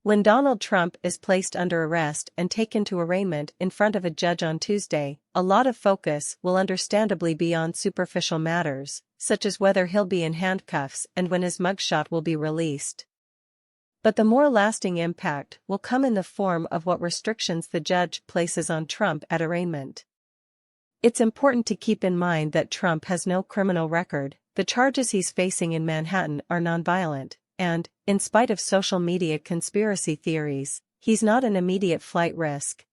When Donald Trump is placed under arrest and taken to arraignment in front of a judge on Tuesday, a lot of focus will understandably be on superficial matters, such as whether he'll be in handcuffs and when his mugshot will be released. But the more lasting impact will come in the form of what restrictions the judge places on Trump at arraignment. It's important to keep in mind that Trump has no criminal record, the charges he's facing in Manhattan are nonviolent, and, in spite of social media conspiracy theories, he's not an immediate flight risk.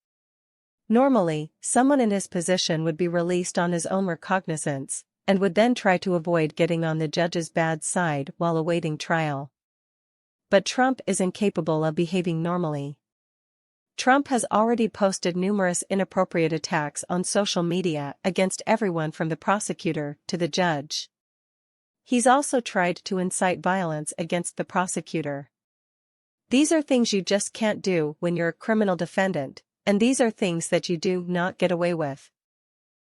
Normally, someone in his position would be released on his own recognizance, and would then try to avoid getting on the judge's bad side while awaiting trial. But Trump is incapable of behaving normally. Trump has already posted numerous inappropriate attacks on social media against everyone from the prosecutor to the judge. He's also tried to incite violence against the prosecutor. These are things you just can't do when you're a criminal defendant, and these are things that you do not get away with.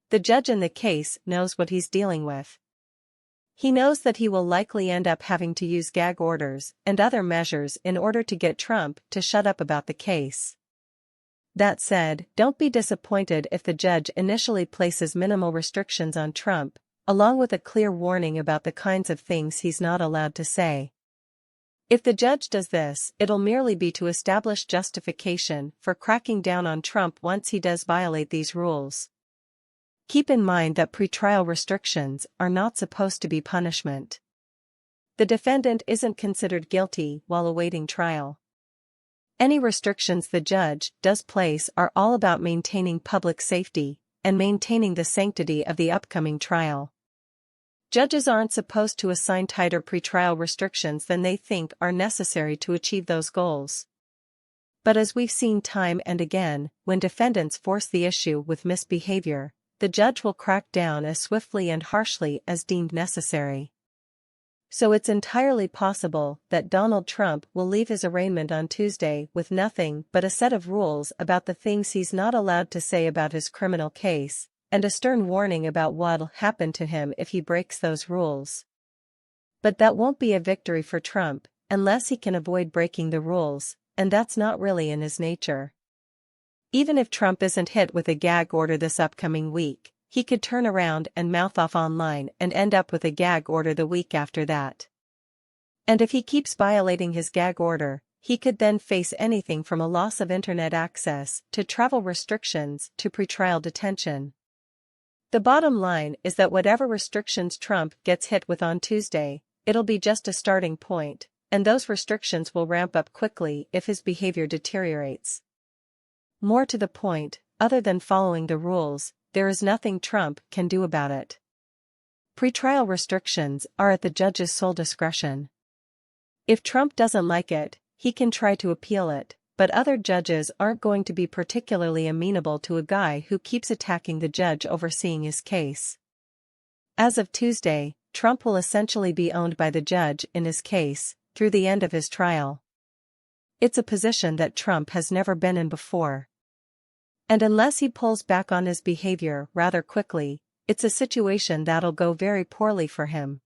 The judge in the case knows what he's dealing with. He knows that he will likely end up having to use gag orders and other measures in order to get Trump to shut up about the case. That said, don't be disappointed if the judge initially places minimal restrictions on Trump, along with a clear warning about the kinds of things he's not allowed to say. If the judge does this, it'll merely be to establish justification for cracking down on Trump once he does violate these rules. Keep in mind that pretrial restrictions are not supposed to be punishment. The defendant isn't considered guilty while awaiting trial. Any restrictions the judge does place are all about maintaining public safety and maintaining the sanctity of the upcoming trial. Judges aren't supposed to assign tighter pretrial restrictions than they think are necessary to achieve those goals. But as we've seen time and again, when defendants force the issue with misbehavior, the judge will crack down as swiftly and harshly as deemed necessary. So it's entirely possible that Donald Trump will leave his arraignment on Tuesday with nothing but a set of rules about the things he's not allowed to say about his criminal case, and a stern warning about what'll happen to him if he breaks those rules. But that won't be a victory for Trump, unless he can avoid breaking the rules, and that's not really in his nature. Even if Trump isn't hit with a gag order this upcoming week, he could turn around and mouth off online and end up with a gag order the week after that. And if he keeps violating his gag order, he could then face anything from a loss of internet access to travel restrictions to pretrial detention. The bottom line is that whatever restrictions Trump gets hit with on Tuesday, it'll be just a starting point, and those restrictions will ramp up quickly if his behavior deteriorates. More to the point, other than following the rules, there is nothing Trump can do about it. Pretrial restrictions are at the judge's sole discretion. If Trump doesn't like it, he can try to appeal it, but other judges aren't going to be particularly amenable to a guy who keeps attacking the judge overseeing his case. As of Tuesday, Trump will essentially be owned by the judge in his case, through the end of his trial. It's a position that Trump has never been in before. And unless he pulls back on his behavior rather quickly, it's a situation that'll go very poorly for him.